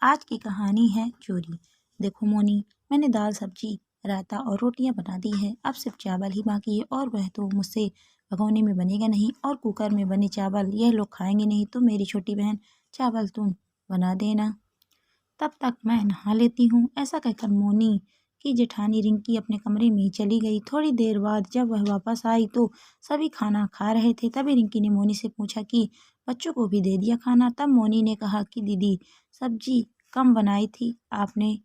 आज की कहानी है चोरी। देखो मोनी, मैंने दाल सब्जी रायता और रोटियां बना दी है। अब सिर्फ चावल ही बाकी है और वह तो मुझसे भगोने में बनेगा नहीं और कुकर में बने चावल यह लोग खाएंगे नहीं। तो मेरी छोटी बहन चावल तुम बना देना, तब तक मैं नहा लेती हूँ। ऐसा कहकर मोनी की जेठानी रिंकी अपने कमरे में चली गई। थोड़ी देर बाद जब वह वापस आई तो सभी खाना खा रहे थे। तभी रिंकी ने मोनी से पूछा कि बच्चों को भी दे दिया खाना। तब मोनी ने कहा कि दीदी, सब्जी कम बनाई थी आपने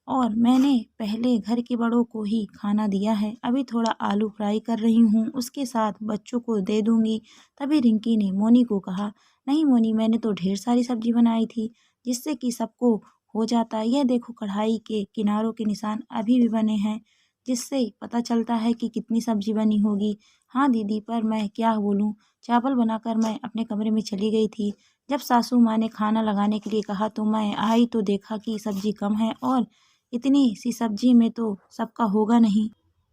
और मैंने पहले घर के बड़ों को ही खाना दिया है। अभी थोड़ा आलू फ्राई कर रही हूँ, उसके साथ बच्चों को दे दूंगी। तभी रिंकी ने मोनी को कहा, नहीं मोनी, मैंने तो ढेर सारी सब्जी बनाई थी जिससे कि सबको हो जाता। यह देखो, कढ़ाई के किनारों के निशान अभी भी बने हैं, जिससे पता चलता है कि कितनी सब्जी बनी होगी। हाँ दीदी, पर मैं क्या बोलूँ, चावल बनाकर मैं अपने कमरे में चली गई थी। जब सासू माँ ने खाना लगाने के लिए कहा तो मैं आई तो देखा कि सब्जी कम है और इतनी सी सब्जी में तो सबका होगा नहीं।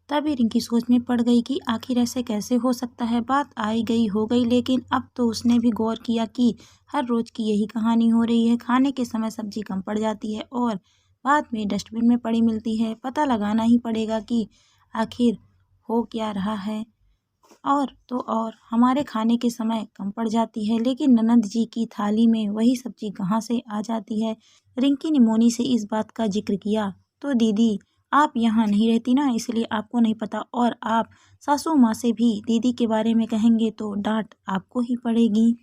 तभी रिंकी सोच में पड़ गई कि आखिर ऐसे कैसे हो सकता है। बात आई गई हो गई, लेकिन अब तो उसने भी गौर किया कि हर रोज की यही कहानी हो रही है। खाने के समय सब्जी कम पड़ जाती है और बाद में डस्टबिन में पड़ी मिलती है। पता लगाना ही पड़ेगा कि आखिर हो क्या रहा है। और तो और हमारे खाने के समय कम पड़ जाती है, लेकिन ननद जी की थाली में वही सब्जी कहाँ से आ जाती है। रिंकी ने मोनी से इस बात का जिक्र किया तो दीदी, आप यहाँ नहीं रहती ना, इसलिए आपको नहीं पता, और आप सासू माँ से भी दीदी के बारे में कहेंगे तो डांट आपको ही पड़ेगी।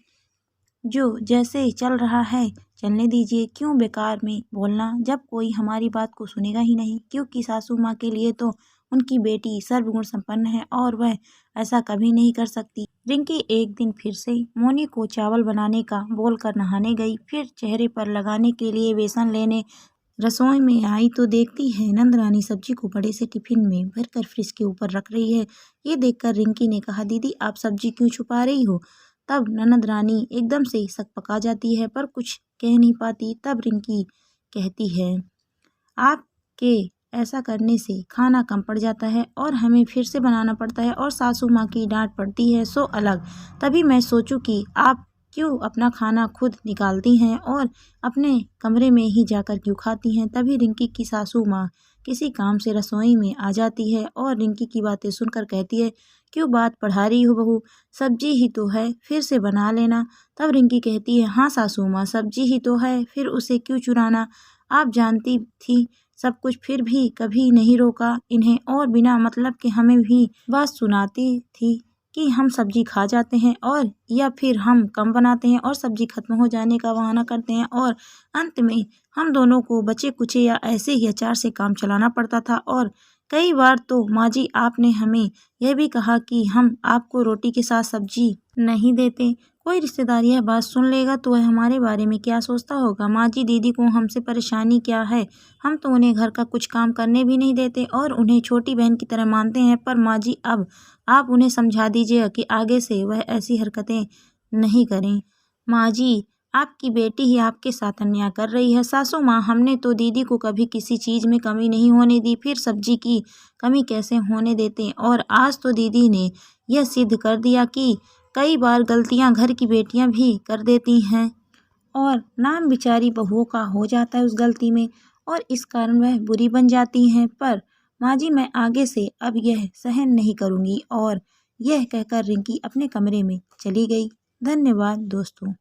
जो जैसे चल रहा है चलने दीजिए, क्यों बेकार में बोलना जब कोई हमारी बात को सुनेगा ही नहीं। क्योंकि सासू माँ के लिए तो उनकी बेटी सर्वगुण संपन्न है और वह ऐसा कभी नहीं कर सकती। रिंकी एक दिन फिर से मोनी को चावल बनाने का बोलकर नहाने गई। फिर चेहरे पर लगाने के लिए बेसन लेने रसोई में आई तो देखती है नंदरानी सब्जी को बड़े से टिफिन में भरकर फ्रिज के ऊपर रख रही है। ये देखकर रिंकी ने कहा, दीदी आप सब्जी क्यों छुपा रही हो। तब ननद रानी एकदम से सक पका जाती है पर कुछ कह नहीं पाती। तब रिंकी कहती है, आपके ऐसा करने से खाना कम पड़ जाता है और हमें फिर से बनाना पड़ता है और सासू माँ की डांट पड़ती है सो अलग। तभी मैं सोचूं कि आप क्यों अपना खाना खुद निकालती हैं और अपने कमरे में ही जाकर क्यों खाती हैं। तभी रिंकी की सासू माँ किसी काम से रसोई में आ जाती है और रिंकी की बातें सुनकर कहती है, क्यों बात बढ़ा रही हो बहू, सब्जी ही तो है, फिर से बना लेना। तब रिंकी कहती है, हाँ सासू माँ, सब्जी ही तो है, फिर उसे क्यों चुराना। आप जानती थी सब कुछ, फिर भी कभी नहीं रोका इन्हें और बिना मतलब के हमें भी बात सुनाती थी कि हम सब्जी खा जाते हैं और या फिर हम कम बनाते हैं और सब्जी खत्म हो जाने का बहाना करते हैं और अंत में हम दोनों को बचे कुचे या ऐसे ही अचार से काम चलाना पड़ता था। और कई बार तो माँ जी आपने हमें यह भी कहा कि हम आपको रोटी के साथ सब्जी नहीं देते। कोई रिश्तेदार यह बात सुन लेगा तो वह हमारे बारे में क्या सोचता होगा। माँ जी, दीदी को हमसे परेशानी क्या है, हम तो उन्हें घर का कुछ काम करने भी नहीं देते और उन्हें छोटी बहन की तरह मानते हैं। पर माँ जी, अब आप उन्हें समझा दीजिएगा कि आगे से वह ऐसी हरकतें नहीं करें। माँ जी, आपकी बेटी ही आपके साथ अन्याय कर रही है। सासू माँ, हमने तो दीदी को कभी किसी चीज़ में कमी नहीं होने दी, फिर सब्जी की कमी कैसे होने देते। और आज तो दीदी ने यह सिद्ध कर दिया कि कई बार गलतियाँ घर की बेटियाँ भी कर देती हैं और नाम बेचारी बहुओं का हो जाता है उस गलती में और इस कारण वह बुरी बन जाती हैं। पर माँ जी, मैं आगे से अब यह सहन नहीं करूँगी। और यह कहकर रिंकी अपने कमरे में चली गई। धन्यवाद दोस्तों।